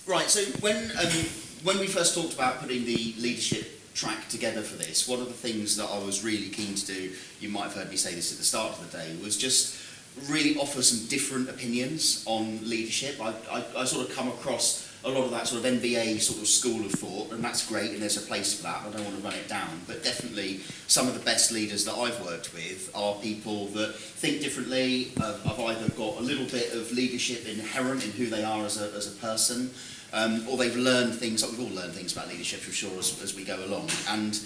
Right, so when we first talked about putting the leadership track together for this, one of the things that I was really keen to do, you might have heard me say this at the start of the day, was just really offer some different opinions on leadership. I sort of come across a lot of that sort of MBA sort of school of thought, and that's great, and there's a place for that. I don't want to run it down, but definitely some of the best leaders that I've worked with are people that think differently, have either got a little bit of leadership inherent in who they are as a person, or they've learned things, like we've all learned things about leadership for sure as we go along. And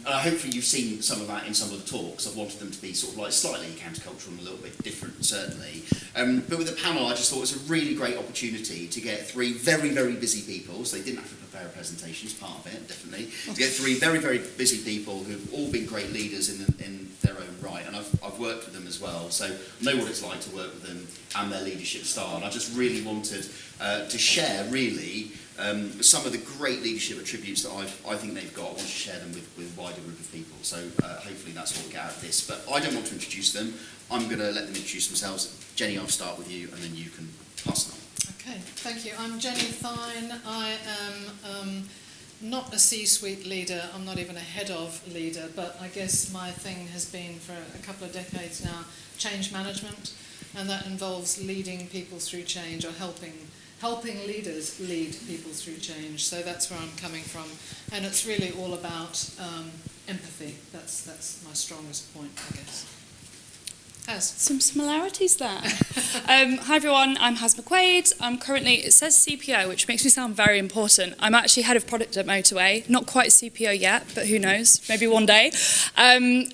hopefully you've seen some of that in some of the talks. I've wanted them to be sort of like slightly countercultural and a little bit different, certainly. But with the panel, I just thought it was a really great opportunity to get three very, very busy people, so they didn't have to prepare a presentation, as part of it, definitely, to get three very, very busy people who've all been great leaders in their own right, and I've worked with them as well, so I know what it's like to work with them and their leadership style, and I just really wanted to share, really, some of the great leadership attributes that I think they've got. I want to share them with a wider group of people, so hopefully that's what we get out of this. But I don't want to introduce them. I'm going to let them introduce themselves. Jenny, I'll start with you, and then you can pass it on. Okay, thank you. I'm Jenni Thynne. I am not a C-suite leader. I'm not even a head of leader, but I guess my thing has been for a couple of decades now change management, and that involves leading people through change, or helping leaders lead people through change. So that's where I'm coming from, and it's really all about empathy. That's my strongest point, I guess. Some similarities there. Hi everyone, I'm McQuade. I'm currently, it says CPO, which makes me sound very important. I'm actually head of product at Motorway, not quite CPO yet, but who knows, maybe one day. And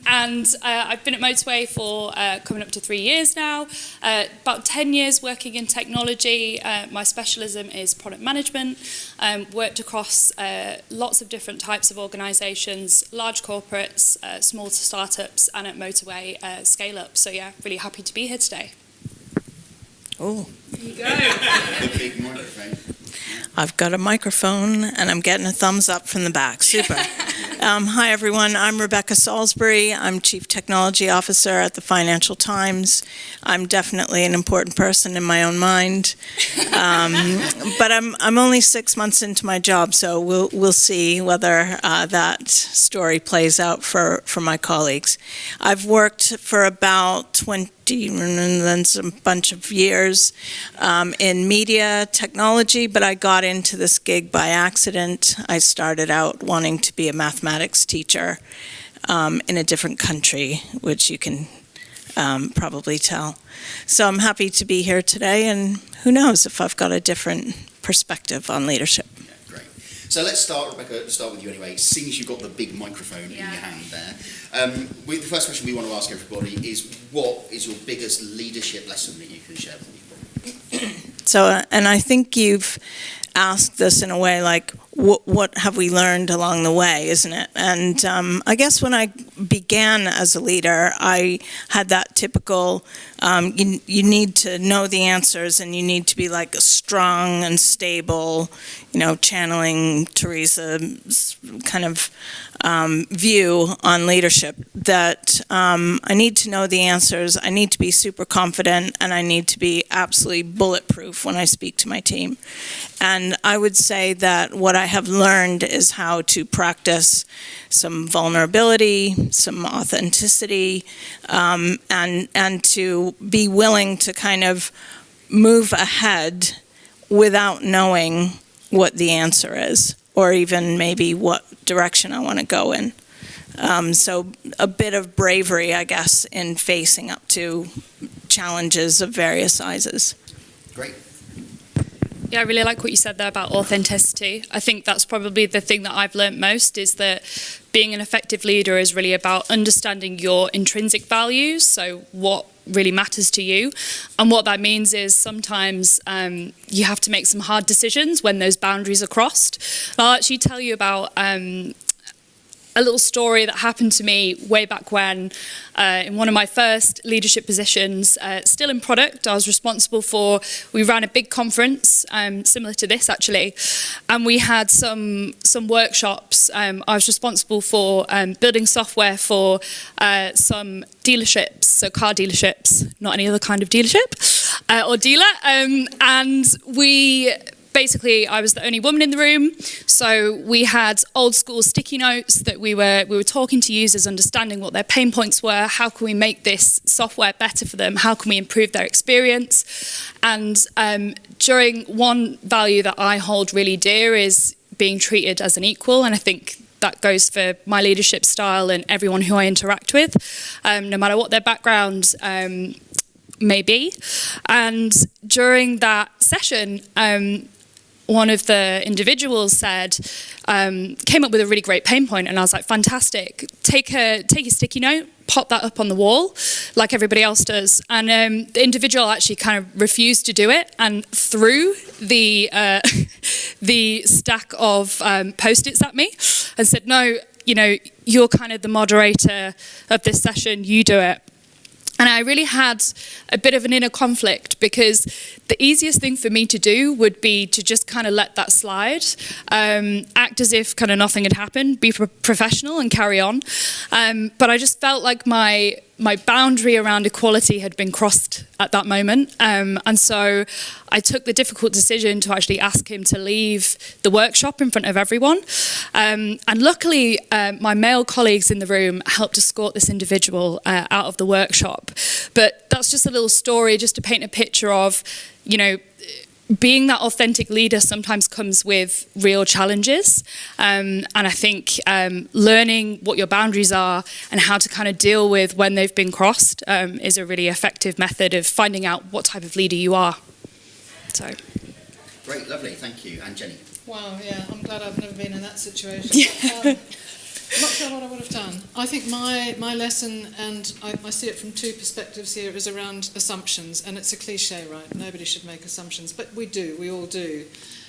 I've been at Motorway for coming up to 3 years now, about 10 years working in technology. My specialism is product management. Worked across lots of different types of organisations, large corporates, small startups, and at Motorway scale-up. So yeah, really happy to be here today. Oh. There you go. The big microphone. I've got a microphone and I'm getting a thumbs up from the back. Super. Hi everyone, I'm Rebecca Salsbury. I'm Chief Technology Officer at the Financial Times. I'm definitely an important person in my own mind. But I'm only 6 months into my job, so we'll see whether that story plays out for my colleagues. I've worked for about 20 and then some bunch of years in media technology, but I got into this gig by accident. I started out wanting to be a mathematics teacher in a different country, which you can probably tell. So I'm happy to be here today, and who knows if I've got a different perspective on leadership. Yeah, great. So let's start, Rebecca, to start with you anyway, seeing as you've got the big microphone in your hand there. The first question we want to ask everybody is, what is your biggest leadership lesson that you can share with people? So, and I think you've asked this in a way like, what have we learned along the way, isn't it? And I guess when I began as a leader, I had that typical, you need to know the answers and you need to be like strong and stable, channeling Teresa's kind of view on leadership, that I need to know the answers, I need to be super confident, and I need to be absolutely bulletproof when I speak to my team. And I would say that what I have learned is how to practice some vulnerability, some authenticity, and to be willing to kind of move ahead without knowing what the answer is, or even maybe what direction I want to go in. So a bit of bravery, I guess, in facing up to challenges of various sizes. Great. Yeah, I really like what you said there about authenticity. I think that's probably the thing that I've learnt most, is that being an effective leader is really about understanding your intrinsic values, so what really matters to you. And what that means is sometimes you have to make some hard decisions when those boundaries are crossed. And I'll actually tell you about a little story that happened to me way back when, in one of my first leadership positions, still in product. I was responsible for, we ran a big conference, similar to this actually, and we had some workshops. I was responsible for building software for some dealerships, so car dealerships, not any other kind of dealership. or dealer, and we basically, I was the only woman in the room, so we had old school sticky notes that we were talking to users, understanding what their pain points were, how can we make this software better for them, how can we improve their experience. And during one value that I hold really dear is being treated as an equal, and I think that goes for my leadership style and everyone who I interact with, no matter what their background may be. And during that session, one of the individuals came up with a really great pain point, and I was like, fantastic, take a sticky note, pop that up on the wall like everybody else does. And the individual actually kind of refused to do it and threw the stack of Post-its at me and said, no, you're kind of the moderator of this session, you do it. And I really had a bit of an inner conflict, because the easiest thing for me to do would be to just kind of let that slide, act as if kind of nothing had happened, be professional and carry on. But I just felt like my boundary around equality had been crossed at that moment. And so I took the difficult decision to actually ask him to leave the workshop in front of everyone. And luckily, my male colleagues in the room helped escort this individual out of the workshop. But that's just a little story just to paint a picture of, being that authentic leader sometimes comes with real challenges. And I think learning what your boundaries are and how to kind of deal with when they've been crossed is a really effective method of finding out what type of leader you are. So. Great, lovely, thank you. And Jenny? Wow, yeah, I'm glad I've never been in that situation. I'm not sure what I would have done. I think my lesson, and I see it from two perspectives here, is around assumptions. And it's a cliche, right? Nobody should make assumptions, but we do, we all do.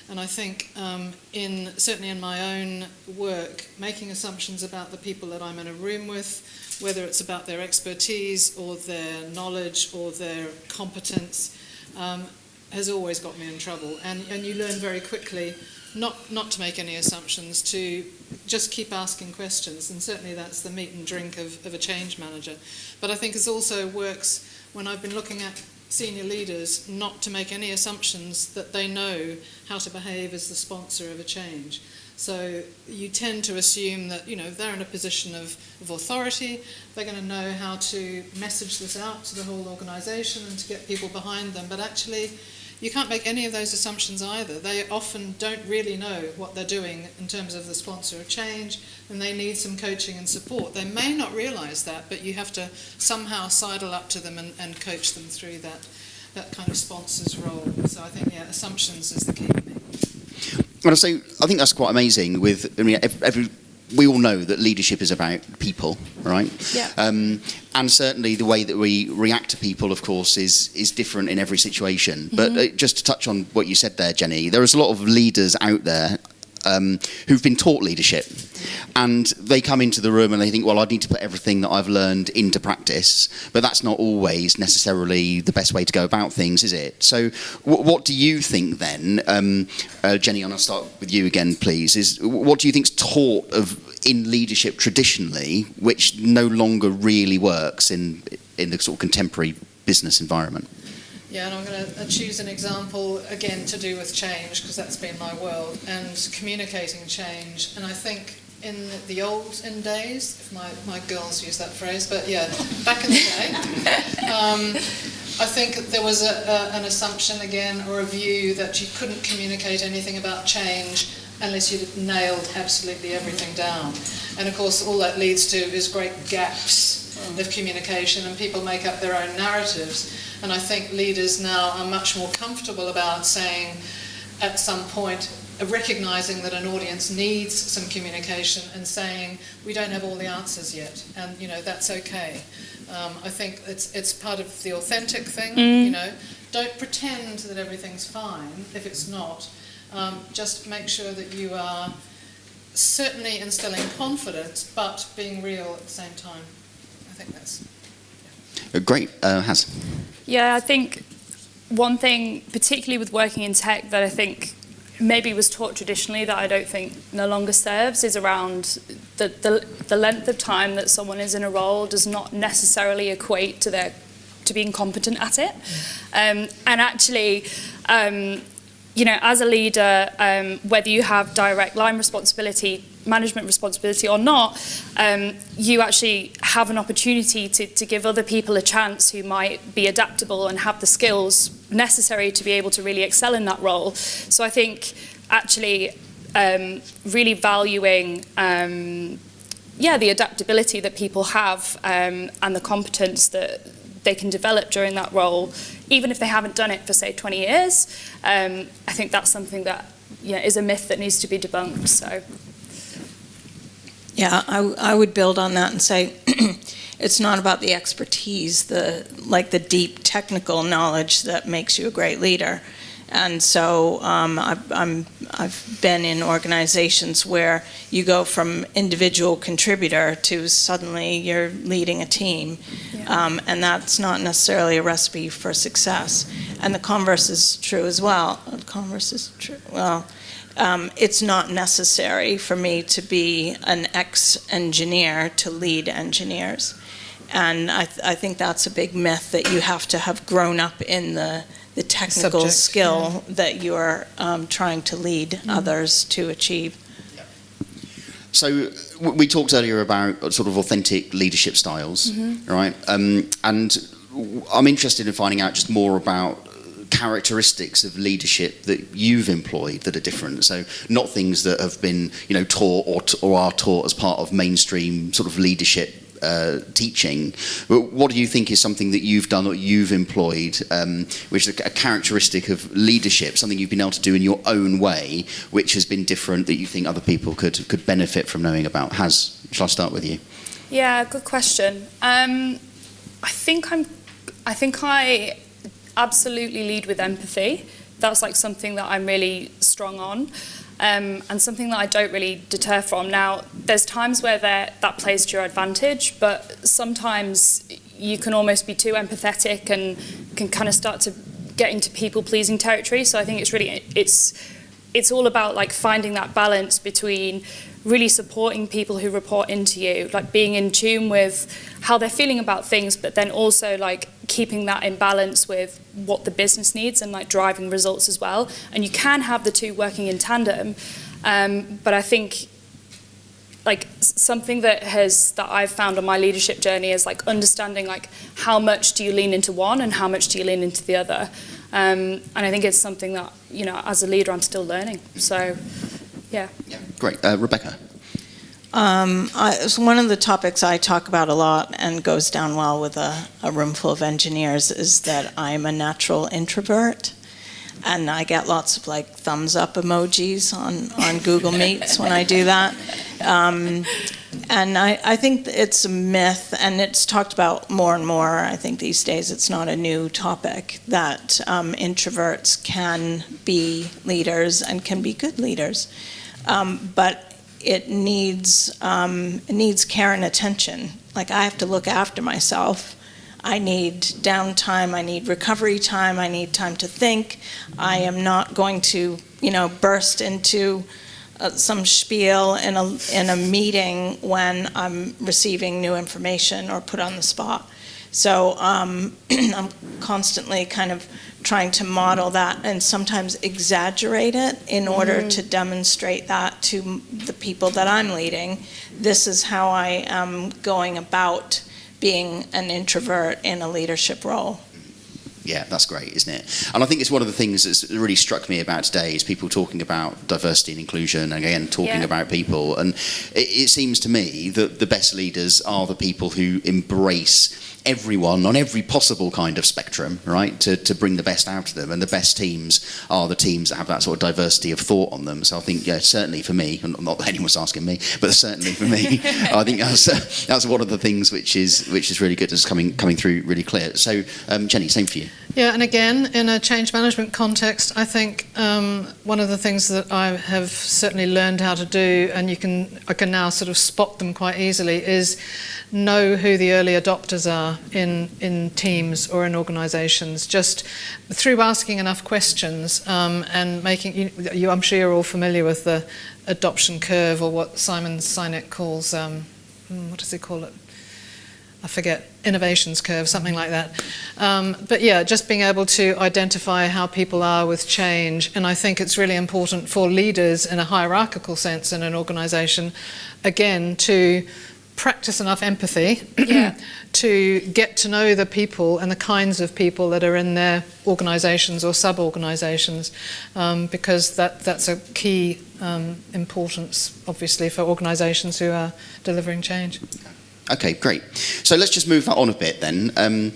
And I think certainly in my own work, making assumptions about the people that I'm in a room with, whether it's about their expertise or their knowledge or their competence, has always got me in trouble. And you learn very quickly not to make any assumptions, to just keep asking questions, and certainly that's the meat and drink of a change manager. But I think it also works when I've been looking at senior leaders not to make any assumptions that they know how to behave as the sponsor of a change. So you tend to assume that, they're in a position of authority, they're going to know how to message this out to the whole organisation and to get people behind them, but actually you can't make any of those assumptions either. They often don't really know what they're doing in terms of the sponsor of change, and they need some coaching and support. They may not realise that, but you have to somehow sidle up to them and coach them through that kind of sponsor's role. So I think, assumptions is the key for me. Well, so I think that's quite amazing. We all know that leadership is about people, right? Yeah. And certainly the way that we react to people, of course, is different in every situation. Mm-hmm. But just to touch on what you said there, Jenny, there is a lot of leaders out there who've been taught leadership, and they come into the room and they think, well, I need to put everything that I've learned into practice, but that's not always necessarily the best way to go about things, is it? So what do you think then, Jenny, and I'll start with you again, please, is what do you think's taught in leadership traditionally, which no longer really works in the sort of contemporary business environment? Yeah, and I'm going to choose an example, again, to do with change, because that's been my world, and communicating change. And I think in the olden days, if my girls use that phrase, but yeah, back in the day, I think there was an assumption, again, or a view that you couldn't communicate anything about change unless you'd nailed absolutely everything down. And of course, all that leads to is great gaps of communication, and people make up their own narratives. And I think leaders now are much more comfortable about saying, at some point, recognising that an audience needs some communication and saying, we don't have all the answers yet, and that's okay. I think it's part of the authentic thing, Don't pretend that everything's fine if it's not. Just make sure that you are certainly instilling confidence, but being real at the same time. I think that's... Great. Has? Yeah, I think one thing, particularly with working in tech, that I think maybe was taught traditionally that I don't think no longer serves, is around the length of time that someone is in a role does not necessarily equate to their being competent at it. And actually, you know, as a leader, whether you have direct line responsibility, management responsibility or not, you actually have an opportunity to give other people a chance who might be adaptable and have the skills necessary to be able to really excel in that role. So I think actually really valuing the adaptability that people have and the competence that they can develop during that role, even if they haven't done it for, say, 20 years, I think that's something that is a myth that needs to be debunked. So. Yeah, I would build on that and say it's not about the expertise, the deep technical knowledge that makes you a great leader. And so I've been in organizations where you go from individual contributor to suddenly you're leading a team, and that's not necessarily a recipe for success. And the converse is true as well. The converse is true. Well, it's not necessary for me to be an ex-engineer to lead engineers. And I think that's a big myth, that you have to have grown up in the technical subject, skill that you're trying to lead others to achieve. So we talked earlier about sort of authentic leadership styles, right? And I'm interested in finding out just more about characteristics of leadership that you've employed that are different. So not things that have been, taught or are taught as part of mainstream sort of leadership teaching, but what do you think is something that you've done or you've employed, which is a characteristic of leadership, something you've been able to do in your own way, which has been different, that you think other people could benefit from knowing about? Shall I start with you? Yeah, good question. I think I absolutely lead with empathy. That's like something that I'm really strong on. And something that I don't really deter from. Now, there's times where that plays to your advantage, but sometimes you can almost be too empathetic and can kind of start to get into people-pleasing territory. So I think it's all about like finding that balance between really supporting people who report into you, like being in tune with how they're feeling about things, but then also like keeping that in balance with what the business needs and like driving results as well. And you can have the two working in tandem, but I think like something that I've found on my leadership journey is like understanding like how much do you lean into one and how much do you lean into the other. And I think it's something that, as a leader I'm still learning. So yeah. Great. Rebecca? It's one of the topics I talk about a lot and goes down well with a room full of engineers is that I'm a natural introvert, and I get lots of like thumbs up emojis on Google Meets when I do that. And I think it's a myth, and it's talked about more and more. I think these days it's not a new topic, that introverts can be leaders and can be good leaders. But it needs care and attention. Like, I have to look after myself. I need downtime, I need recovery time, I need time to think. I am not going to, burst into some spiel in a meeting when I'm receiving new information or put on the spot. So I'm constantly kind of trying to model that and sometimes exaggerate it in order to demonstrate that to the people that I'm leading. This is how I am going about being an introvert in a leadership role. Yeah, that's great, isn't it? And I think it's one of the things that's really struck me about today is people talking about diversity and inclusion, and again, talking about people. And it seems to me that the best leaders are the people who embrace everyone on every possible kind of spectrum, right, to bring the best out of them. And the best teams are the teams that have that sort of diversity of thought on them. So I think, certainly for me, and not that anyone's asking me, but certainly for me, I think that's one of the things which is really good, is coming through really clear. So, Jenny, same for you. Yeah, and again, in a change management context, I think one of the things that I have certainly learned how to do, and I can now sort of spot them quite easily, is know who the early adopters are in teams or in organisations, just through asking enough questions and making you. I'm sure you're all familiar with the adoption curve, or what Simon Sinek calls what does he call it? I forget, innovations curve, something like that. But yeah, just being able to identify how people are with change. And I think it's really important for leaders in a hierarchical sense in an organisation, again, to practice enough empathy to get to know the people and the kinds of people that are in their organisations or sub-organisations, because that's a key importance, obviously, for organisations who are delivering change. Okay, great. So let's just move that on a bit then.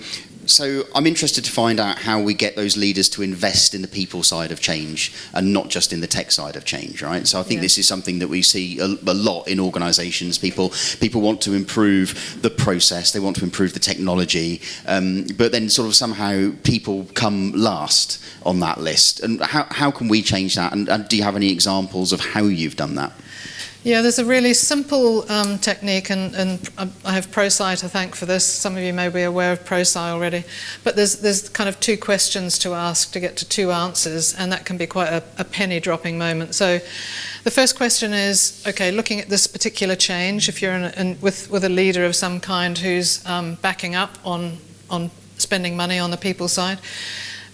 So I'm interested to find out how we get those leaders to invest in the people side of change and not just in the tech side of change, right? So I think this is something that we see a lot in organisations. People want to improve the process, they want to improve the technology, but then sort of somehow people come last on that list. And how can we change that? And do you have any examples of how you've done that? Yeah, there's a really simple technique, and I have ProSci to thank for this. Some of you may be aware of ProSci already. But there's kind of 2 questions to ask to get to 2 answers, and that can be quite a penny-dropping moment. So the first question is, okay, looking at this particular change, if you're with a leader of some kind who's backing up on spending money on the people side,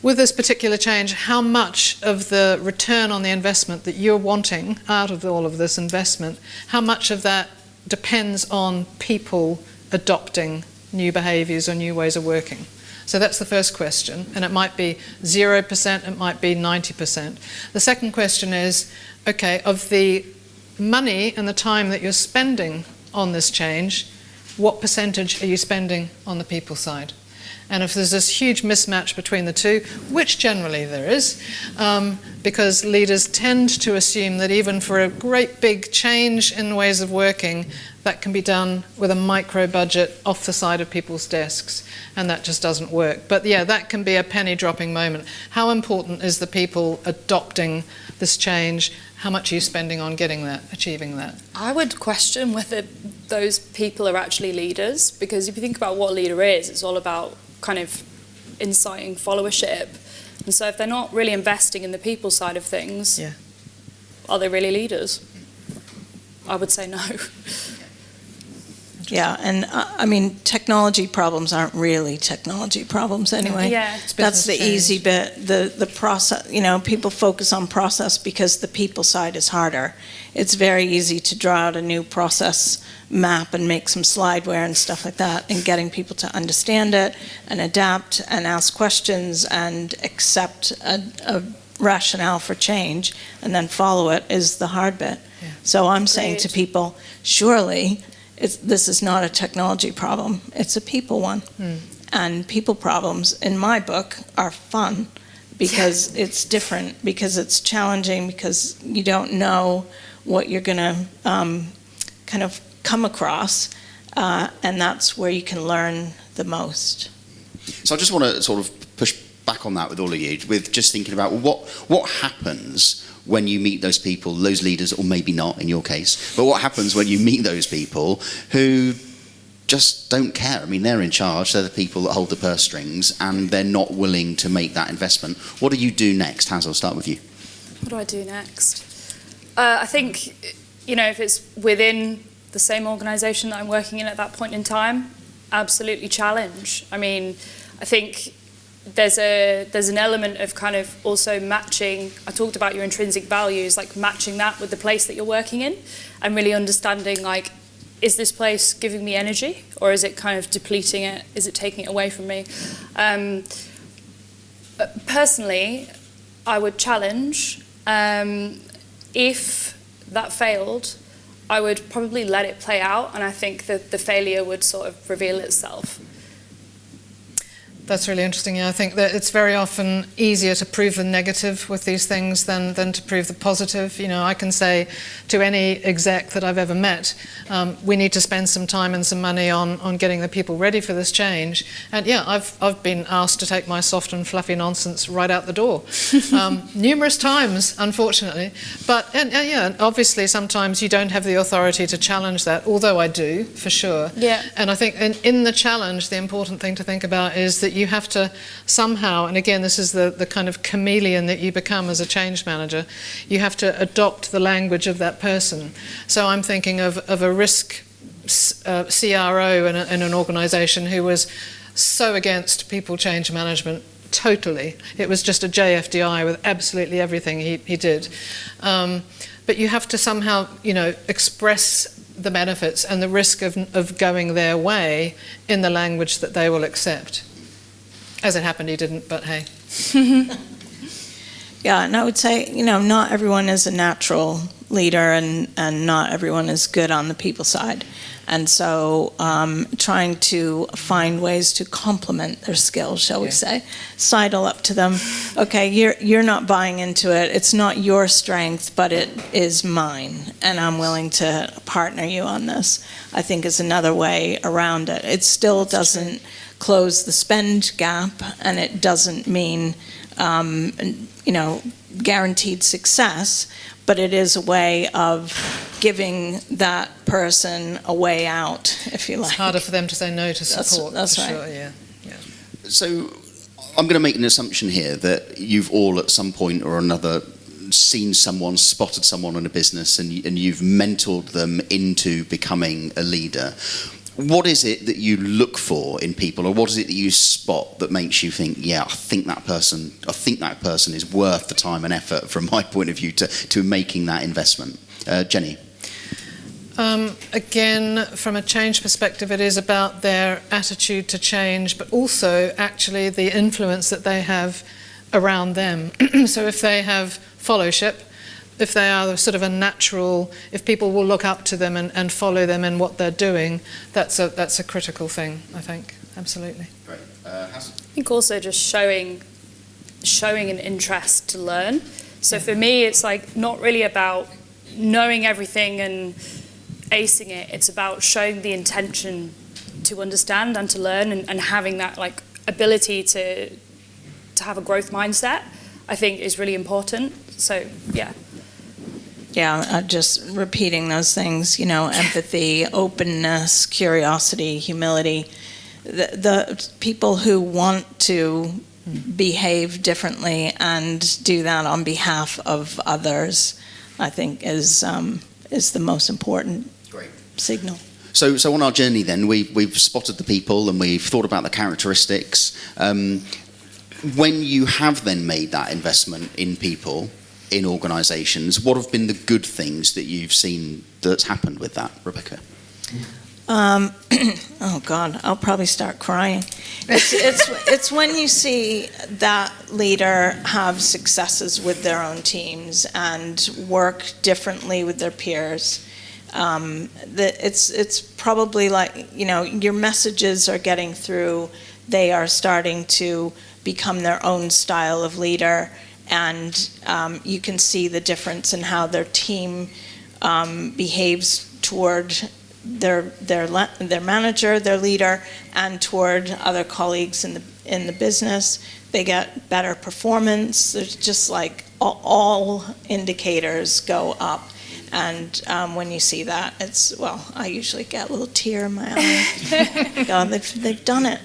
with this particular change, how much of the return on the investment that you're wanting out of all of this investment, how much of that depends on people adopting new behaviours or new ways of working? So that's the first question, and it might be 0%, it might be 90%. The second question is, okay, of the money and the time that you're spending on this change, what percentage are you spending on the people side? And if there's this huge mismatch between the two, which generally there is, because leaders tend to assume that even for a great big change in ways of working, that can be done with a micro budget off the side of people's desks, and that just doesn't work. But yeah, that can be a penny dropping moment. How important is the people adopting this change? How much are you spending on getting that, achieving that? I would question whether those people are actually leaders, because if you think about what a leader is, it's all about kind of inciting followership. And so if they're not really investing in the people side of things, are they really leaders? I would say no. Yeah, and I mean, technology problems aren't really technology problems anyway. Yeah, that's the easy bit. The process, you know, people focus on process because the people side is harder. It's very easy to draw out a new process map and make some slideware and stuff like that, and getting people to understand it and adapt and ask questions and accept a rationale for change and then follow it is the hard bit. Yeah. So I'm saying to people, surely this is not a technology problem, it's a people one. And people problems, in my book, are fun because it's different, because it's challenging, because you don't know what you're going to kind of come across, and that's where you can learn the most. So I just want to sort of push back on that with all of you, with just thinking about what happens when you meet those people, those leaders, or maybe not in your case, but what happens when you meet those people who just don't care? I mean, they're in charge, they're the people that hold the purse strings, and they're not willing to make that investment. What do you do next? Haz, I'll start with you. What do I do next? I think, you know, if it's within the same organisation that I'm working in at that point in time, absolutely challenge. I mean, I think there's an element of kind of also matching. I talked about your intrinsic values, like matching that with the place that you're working in, and really understanding, like, is this place giving me energy, or is it kind of depleting it? Is it taking it away from me? Personally, I would challenge. If that failed, I would probably let it play out, and I think that the failure would sort of reveal itself. That's really interesting. Yeah, I think that it's very often easier to prove the negative with these things than to prove the positive. You know, I can say to any exec that I've ever met, we need to spend some time and some money on getting the people ready for this change. And yeah, I've been asked to take my soft and fluffy nonsense right out the door numerous times, unfortunately. But yeah, obviously sometimes you don't have the authority to challenge that, although I do, for sure. Yeah. And I think in the challenge, the important thing to think about is that you have to somehow, and again, this is the kind of chameleon that you become as a change manager, you have to adopt the language of that person. So I'm thinking of a risk CRO in an organisation who was so against people change management. Totally. It was just a JFDI with absolutely everything he did. But you have to somehow, express the benefits and the risk of going their way in the language that they will accept. As it happened, he didn't, but hey. Yeah, and I would say, not everyone is a natural leader, and not everyone is good on the people side. And so trying to find ways to complement their skills, shall we say, sidle up to them. Okay, you're not buying into it. It's not your strength, but it is mine, and I'm willing to partner you on this, I think is another way around it. It still doesn't close the spend gap, and it doesn't mean guaranteed success, but it is a way of giving that person a way out, if you like. It's harder for them to say no to support. That's right. Sure, yeah. So I'm going to make an assumption here that you've all at some point or another seen someone, spotted someone in a business, and you've mentored them into becoming a leader. What is it that you look for in people, or what is it that you spot that makes you think, I think that person is worth the time and effort, from my point of view, to making that investment? Jenni? Again, from a change perspective, it is about their attitude to change, but also actually the influence that they have around them. So if they have followship, if they are sort of a natural, if people will look up to them and follow them in what they're doing, that's a critical thing, I think. Absolutely. Great. I think also just showing an interest to learn. So for me, it's like not really about knowing everything and acing it. It's about showing the intention to understand and to learn, and having that like ability to have a growth mindset, I think is really important. So yeah. Yeah, just repeating those things, empathy, openness, curiosity, humility. The people who want to behave differently and do that on behalf of others, I think, is the most important signal. So on our journey then, we've spotted the people and we've thought about the characteristics. When you have then made that investment in people, in organisations, what have been the good things that you've seen that's happened with that, Rebecca? Oh God, I'll probably start crying. It's when you see that leader have successes with their own teams and work differently with their peers. It's probably like, your messages are getting through. They are starting to become their own style of leader. And you can see the difference in how their team behaves toward their manager, their leader, and toward other colleagues in the business. They get better performance. There's just like all indicators go up. And when you see that, I usually get a little tear in my eye. God, they've done it.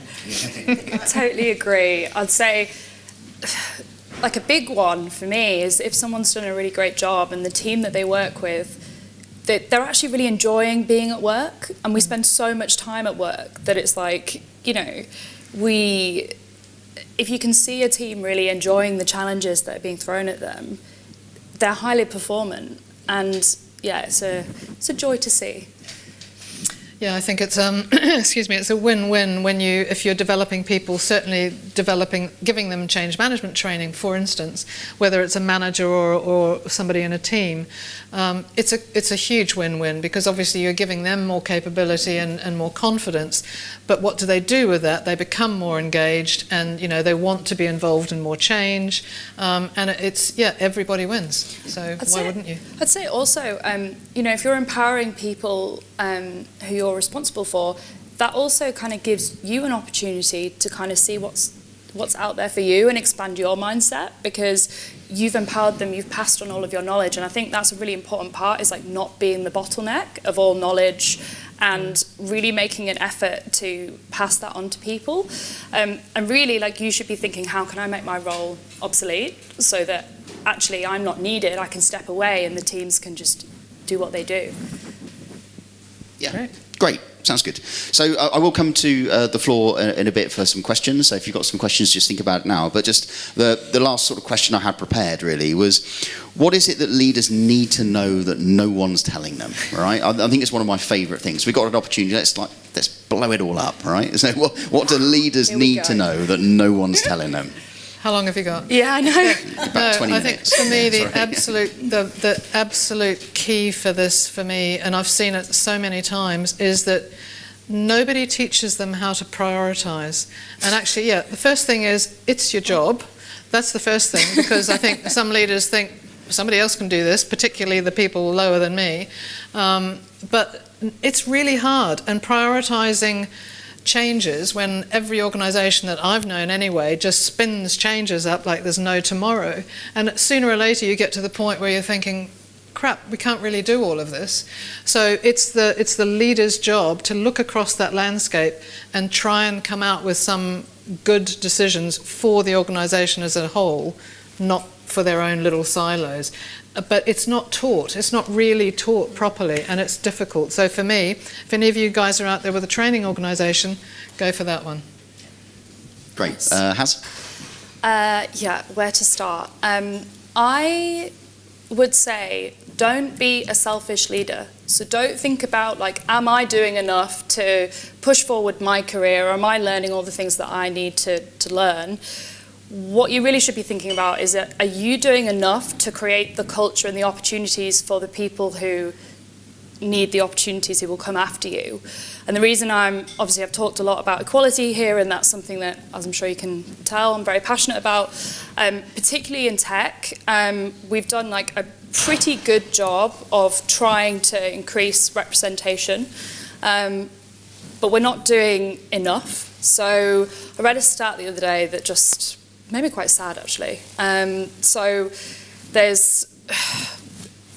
I totally agree. I'd say, like a big one for me is if someone's done a really great job and the team that they work with, they're actually really enjoying being at work, and we spend so much time at work that it's like, if you can see a team really enjoying the challenges that are being thrown at them, they're highly performant, and it's a joy to see. Yeah, I think it's it's a win-win if you're developing people, certainly giving them change management training, for instance, whether it's a manager or somebody in a team. It's a huge win-win, because obviously you're giving them more capability and more confidence. But what do they do with that? They become more engaged, and they want to be involved in more change. And everybody wins. So why wouldn't you? I'd say also, if you're empowering people who you're responsible for, that also kind of gives you an opportunity to kind of see what's out there for you and expand your mindset, because you've empowered them, you've passed on all of your knowledge. And I think that's a really important part, is like not being the bottleneck of all knowledge, and really making an effort to pass that on to people. And really, like, you should be thinking, how can I make my role obsolete so that actually I'm not needed, I can step away and the teams can just do what they do. Yeah. Great. Great. Sounds good. So I will come to the floor in a bit for some questions. So if you've got some questions, just think about it now. But just the last sort of question I had prepared really was, what is it that leaders need to know that no one's telling them? Right? I think it's one of my favourite things. We've got an opportunity. Let's blow it all up. Right? So what do leaders need to know that no one's telling them? How long have you got? Yeah, I know. About 20 I minutes. think for me Yeah, the absolute key for this for me, and I've seen it so many times, is that nobody teaches them how to prioritise. And actually, yeah, the first thing is it's your job. That's the first thing, because I think some leaders think somebody else can do this, particularly the people lower than me. But it's really hard, and prioritising changes when every organisation that I've known anyway just spins changes up like there's no tomorrow, and sooner or later you get to the point where you're thinking, crap, we can't really do all of this. So it's the leader's job to look across that landscape and try and come out with some good decisions for the organisation as a whole, not for their own little silos. But it's not taught. It's not really taught properly, and it's difficult. So for me, if any of you guys are out there with a training organisation, go for that one. Great. Haz? Yeah, where to start? I would say don't be a selfish leader. So don't think about, like, am I doing enough to push forward my career, or am I learning all the things that I need to learn? What you really should be thinking about is, are you doing enough to create the culture and the opportunities for the people who need the opportunities, who will come after you? And the reason obviously I've talked a lot about equality here, and that's something that, as I'm sure you can tell, I'm very passionate about. Particularly in tech, we've done like a pretty good job of trying to increase representation, but we're not doing enough. So I read a stat the other day that just made me quite sad, actually. So there's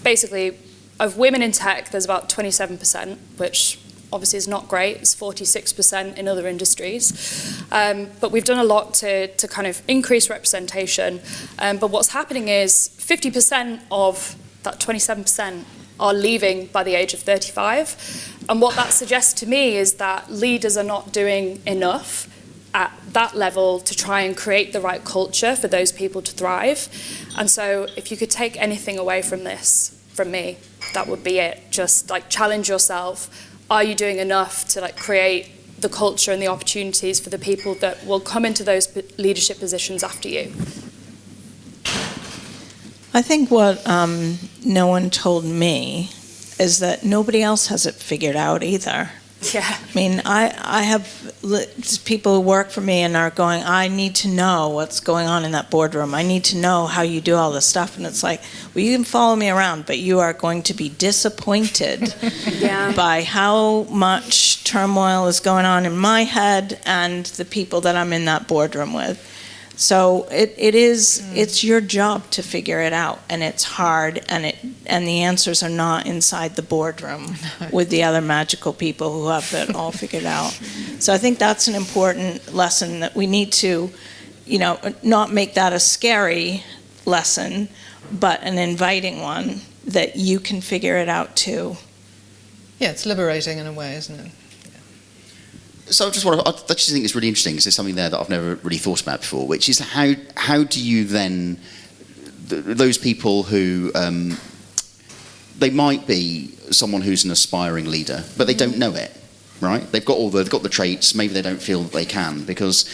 basically, of women in tech, there's about 27%, which obviously is not great. It's 46% in other industries. But we've done a lot to kind of increase representation. But what's happening is 50% of that 27% are leaving by the age of 35. And what that suggests to me is that leaders are not doing enough at that level to try and create the right culture for those people to thrive. And so if you could take anything away from this, from me, that would be it. Just like challenge yourself. Are you doing enough to like create the culture and the opportunities for the people that will come into those leadership positions after you? I think what no one told me is that nobody else has it figured out either. Yeah. I mean, I have people who work for me and are going, I need to know what's going on in that boardroom. I need to know how you do all this stuff. And it's like, well, you can follow me around, but you are going to be disappointed by how much turmoil is going on in my head and the people that I'm in that boardroom with. So it's your job to figure it out, and it's hard, and the answers are not inside the boardroom with the other magical people who have it all figured out. So I think that's an important lesson that we need to, not make that a scary lesson, but an inviting one that you can figure it out too. Yeah, it's liberating in a way, isn't it? So I just think it's really interesting, because there's something there that I've never really thought about before, which is how do you then, those people who, they might be someone who's an aspiring leader, but they don't know it, right? They've got the traits, maybe they don't feel that they can, because,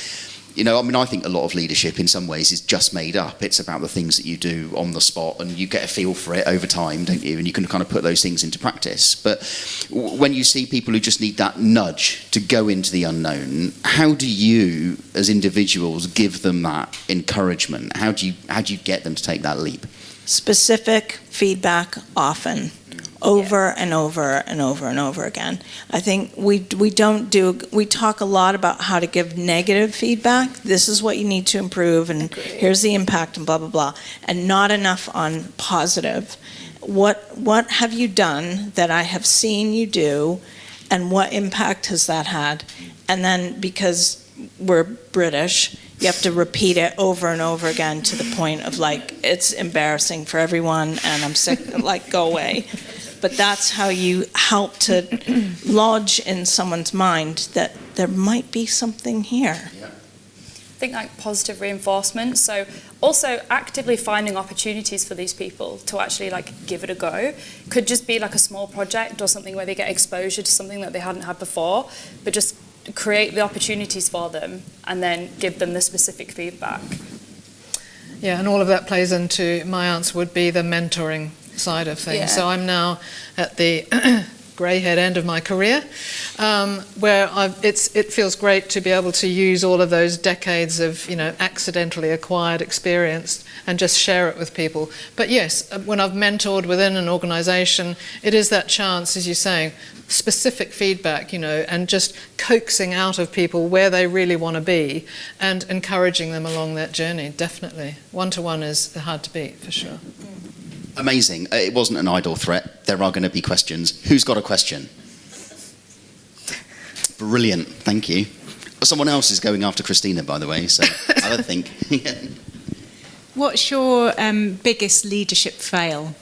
I think a lot of leadership in some ways is just made up. It's about the things that you do on the spot, and you get a feel for it over time, don't you? And you can kind of put those things into practice. But when you see people who just need that nudge to go into the unknown, how do you, as individuals, give them that encouragement? How do you get them to take that leap? Specific feedback often. Over and over and over and over again. I think we talk a lot about how to give negative feedback. This is what you need to improve, and here's the impact, and blah, blah, blah. And not enough on positive. What have you done that I have seen you do, and what impact has that had? And then, because we're British, you have to repeat it over and over again to the point of like, it's embarrassing for everyone, and I'm sick, like, go away. but that's how you help to lodge in someone's mind that there might be something here. Yeah. I think like positive reinforcement, so also actively finding opportunities for these people to actually like give it a go. Could just be like a small project or something where they get exposure to something that they hadn't had before, but just create the opportunities for them and then give them the specific feedback. Yeah, and all of that plays into my answer would be the mentoring side of things. Yeah. So I'm now at the grey-haired end of my career, where it feels great to be able to use all of those decades of accidentally acquired experience and just share it with people. But yes, when I've mentored within an organisation, it is that chance, as you're saying, specific feedback, and just coaxing out of people where they really want to be and encouraging them along that journey. Definitely, one-to-one is hard to beat for sure. Amazing. It wasn't an idle threat. There are going to be questions. Who's got a question? Brilliant. Thank you. Someone else is going after Christina, by the way, so I don't think. What's your biggest leadership fail?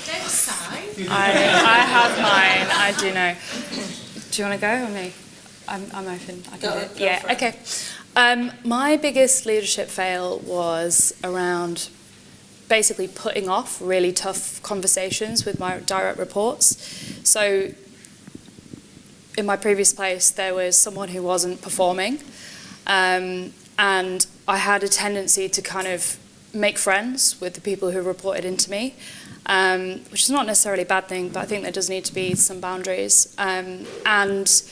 Don't sigh. I have mine. I do know. Do you want to go or me? I'm open. I can do it. Yeah. Okay. My biggest leadership fail was around basically putting off really tough conversations with my direct reports. So in my previous place, there was someone who wasn't performing, and I had a tendency to kind of make friends with the people who reported into me, which is not necessarily a bad thing, but I think there does need to be some boundaries. And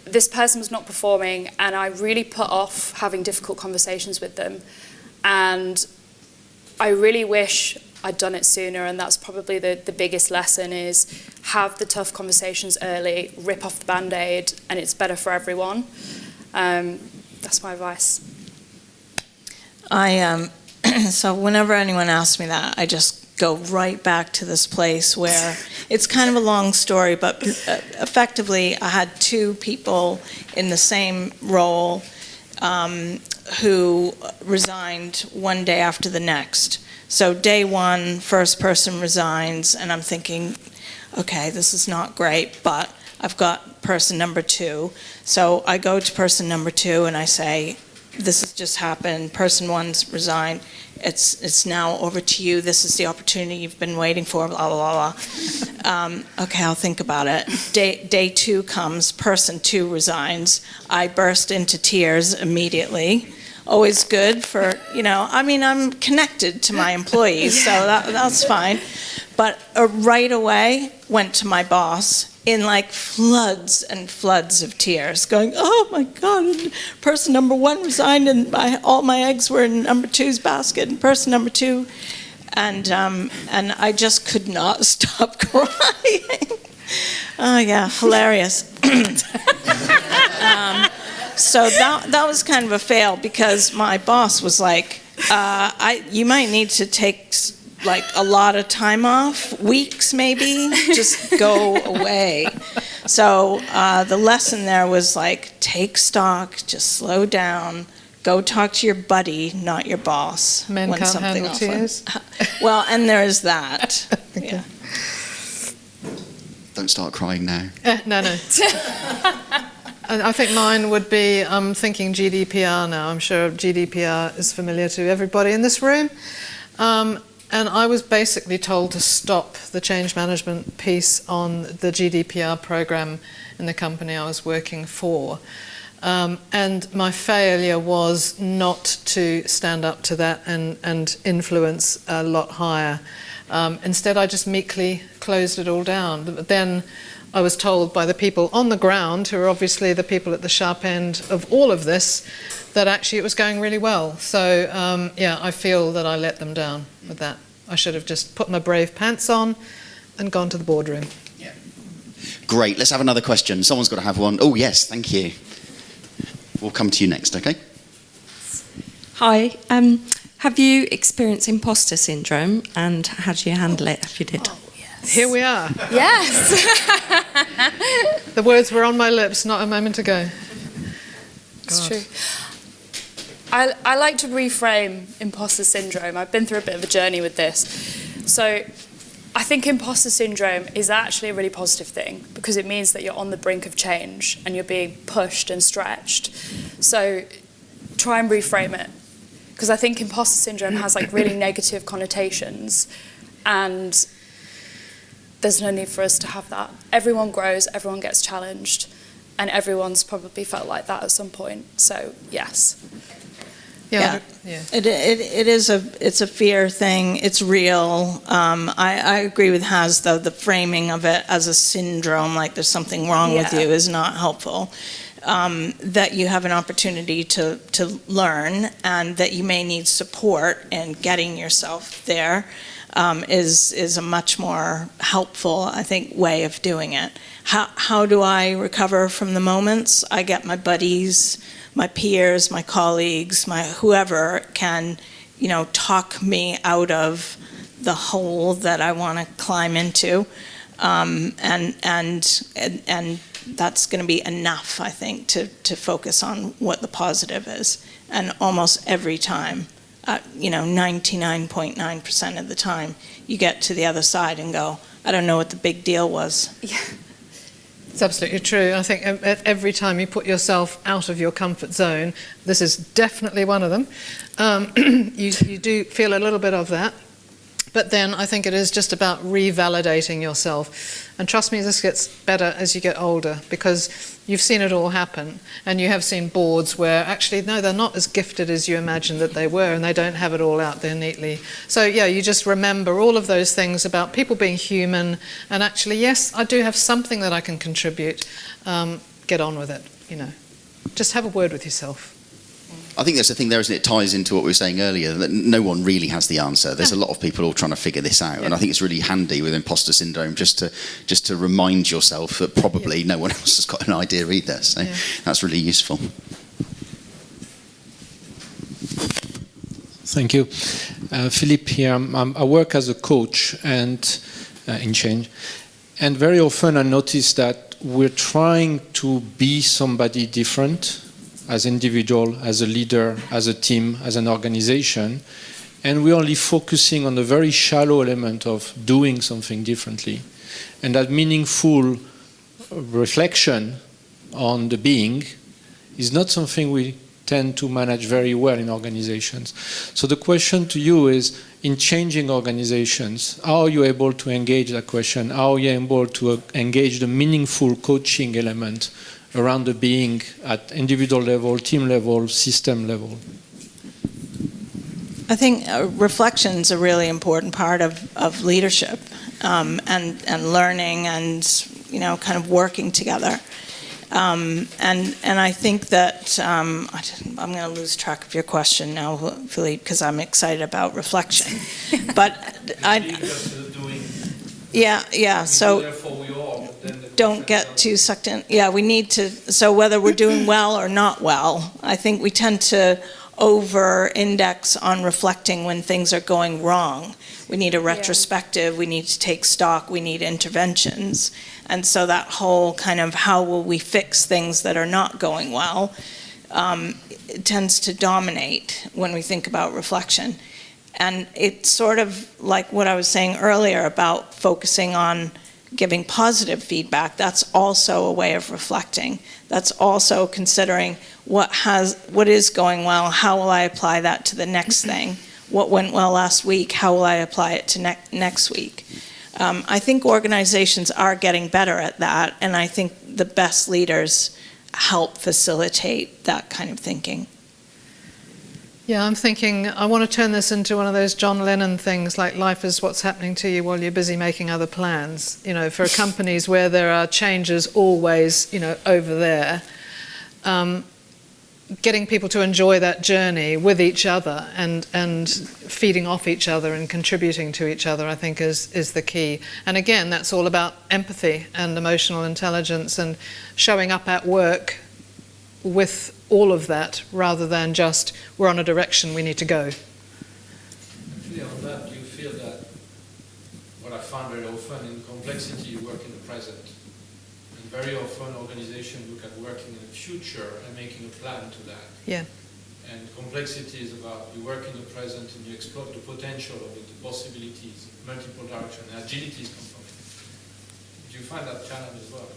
this person was not performing, and I really put off having difficult conversations with them. And I really wish I'd done it sooner, and that's probably the biggest lesson is have the tough conversations early, rip off the Band-Aid, and it's better for everyone. That's my advice. So whenever anyone asks me that, I just go right back to this place where it's kind of a long story, but effectively I had two people in the same role who resigned one day after the next. So day one, first person resigns, and I'm thinking, okay, this is not great, but I've got person number two. So I go to person number two and I say, this has just happened, person one's resigned, it's now over to you, this is the opportunity you've been waiting for, blah, blah, blah. Okay, I'll think about it. Day two comes, person two resigns. I burst into tears immediately. Always good for, I'm connected to my employees, so that's fine. But right away, went to my boss in like floods and floods of tears, going, oh my God, and person number one resigned and all my eggs were in number two's basket, and person number two, and I just could not stop crying. Oh yeah, hilarious. So that was kind of a fail because my boss was like, you might need to take like a lot of time off, weeks maybe, just go away. So the lesson there was like, take stock, just slow down, go talk to your buddy, not your boss. Men can't handle tears? Well, and there is that. Okay. Yeah. Don't start crying now. No. And I think mine would be, I'm thinking GDPR now. I'm sure GDPR is familiar to everybody in this room. And I was basically told to stop the change management piece on the GDPR program in the company I was working for. And my failure was not to stand up to that and influence a lot higher. Instead, I just meekly closed it all down. But then I was told by the people on the ground, who are obviously the people at the sharp end of all of this, that actually it was going really well. So, I feel that I let them down with that. I should have just put my brave pants on and gone to the boardroom. Yeah. Great. Let's have another question. Someone's got to have one. Oh, yes, thank you. We'll come to you next, okay? Hi. Have you experienced imposter syndrome, and how do you handle it if you did? Oh, yes. Here we are. Yes. The words were on my lips not a moment ago. It's true. I like to reframe imposter syndrome. I've been through a bit of a journey with this. So I think imposter syndrome is actually a really positive thing because it means that you're on the brink of change and you're being pushed and stretched. So try and reframe it, because I think imposter syndrome has like really negative connotations, and there's no need for us to have that. Everyone grows, everyone gets challenged, and everyone's probably felt like that at some point. So yes. Yeah. It's a fear thing. It's real. I agree with Haz, though, the framing of it as a syndrome, like there's something wrong with you, is not helpful. That you have an opportunity to learn, and that you may need support in getting yourself there is a much more helpful, I think, way of doing it. How do I recover from the moments? I get my buddies, my peers, my colleagues, my whoever can, talk me out of the hole that I want to climb into, and that's going to be enough, I think, to focus on what the positive is. And almost every time, 99.9% of the time, you get to the other side and go, I don't know what the big deal was. Yeah. It's absolutely true. I think every time you put yourself out of your comfort zone, this is definitely one of them, you do feel a little bit of that. But then I think it is just about revalidating yourself. And trust me, this gets better as you get older, because you've seen it all happen, and you have seen boards where actually, no, they're not as gifted as you imagined that they were, and they don't have it all out there neatly. So yeah, you just remember all of those things about people being human, and actually, yes, I do have something that I can contribute. Get on with it, Just have a word with yourself. I think that's the thing there, isn't it? It ties into what we were saying earlier, that no one really has the answer. There's a lot of people all trying to figure this out, and I think it's really handy with imposter syndrome just to remind yourself that probably no one else has got an idea either. So that's really useful. Thank you. Philippe here. I work as a coach and in change, and very often I notice that we're trying to be somebody different, as an individual, as a leader, as a team, as an organization, and we're only focusing on the very shallow element of doing something differently. And that meaningful reflection on the being is not something we tend to manage very well in organizations. So the question to you is, in changing organizations, how are you able to engage that question? How are you able to engage the meaningful coaching element around the being at individual level, team level, system level? I think reflection's a really important part of leadership, and learning, and kind of working together. And I think that I'm going to lose track of your question now, Philippe, because I'm excited about reflection. But so don't get too sucked in. Yeah, we need to. So whether we're doing well or not well, I think we tend to over-index on reflecting when things are going wrong. We need a retrospective, we need to take stock, we need interventions. And so that whole kind of how will we fix things that are not going well it tends to dominate when we think about reflection. And it's sort of like what I was saying earlier about focusing on giving positive feedback. That's also a way of reflecting. That's also considering what is going well, how will I apply that to the next thing? What went well last week, how will I apply it to next week? I think organizations are getting better at that, and I think the best leaders help facilitate that kind of thinking. Yeah, I'm thinking I want to turn this into one of those John Lennon things, like life is what's happening to you while you're busy making other plans. For companies where there are changes always, over there, getting people to enjoy that journey with each other and feeding off each other and contributing to each other, I think is the key. And again, that's all about empathy and emotional intelligence and showing up at work with all of that, rather than just, we're on a direction, we need to go. Actually, on that, do you feel that what I find very often in complexity, you work in the present? And very often organizations look at working in the future and making a plan to that. Yeah. And complexity is about you work in the present and you explore the potential of it, the possibilities, multiple directions, and agility comes from it. Do you find that challenge as well?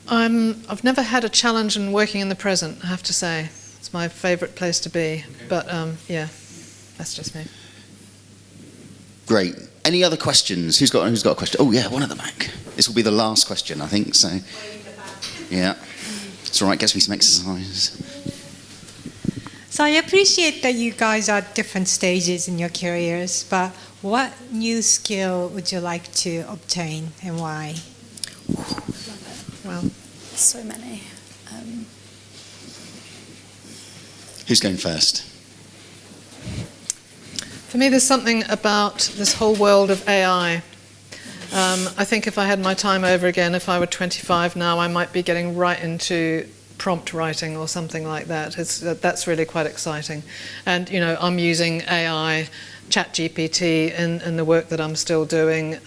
I've never had a challenge in working in the present, I have to say. It's my favourite place to be. Okay. But yeah, that's just me. Great. Any other questions? Who's got a question? Oh yeah, one at the back. This will be the last question, I think. So, yeah, it's all right. Gets me some exercise. So I appreciate that you guys are at different stages in your careers, but what new skill would you like to obtain and why? Well, So many. Who's going first? for me, there's something about this whole world of AI. I think if I had my time over again, if I were 25 now, I might be getting right into prompt writing or something like that. That's really quite exciting. And, you know, I'm using AI, ChatGPT in the work that I'm still doing.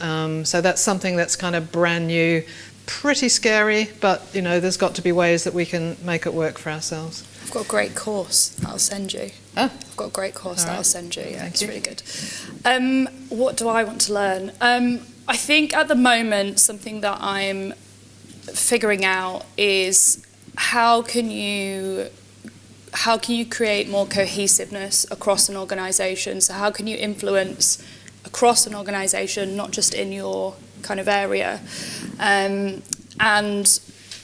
So that's something that's kind of brand new, pretty scary, but, you know, there's got to be ways that we can make it work for ourselves. I've got a great course that I'll send you. Oh. I've got a great course that I'll send you. Yeah, Thank it's you. really good. What do I want to learn? I think at the moment something that I'm figuring out is how can you create more cohesiveness across an organisation? So how can you influence across an organisation, not just in your kind of area? And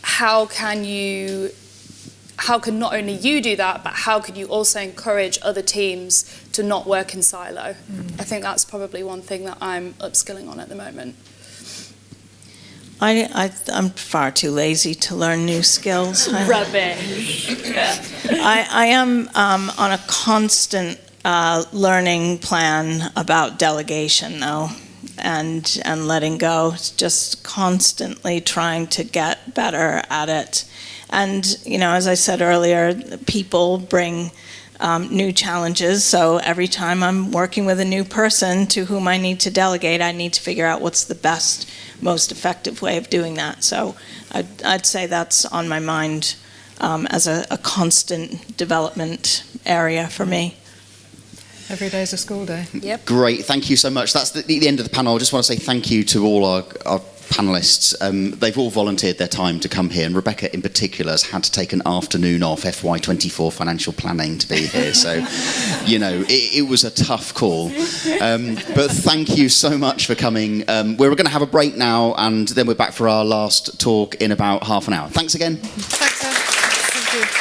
how can not only you do that, but how can you also encourage other teams to not work in silo? I think that's probably one thing that I'm upskilling on at the moment. I'm far too lazy to learn new skills. Rubbish. I am on a constant learning plan about delegation, though, and letting go. Just constantly trying to get better at it. And, you know, as I said earlier, people bring new challenges. So every time I'm working with a new person to whom I need to delegate, I need to figure out what's the best, most effective way of doing that. So I'd say that's on my mind as a constant development area for me. Every day's a school day. Yep. Great, thank you so much. That's the end of the panel. I just want to say thank you to all our panellists. They've all volunteered their time to come here, and Rebecca in particular has had to take an afternoon off FY24 financial planning to be here. So, you know, it was a tough call. But thank you so much for coming. We're going to have a break now, and then we're back for our last talk in about half an hour. Thanks again. Thanks, Em. Thank you.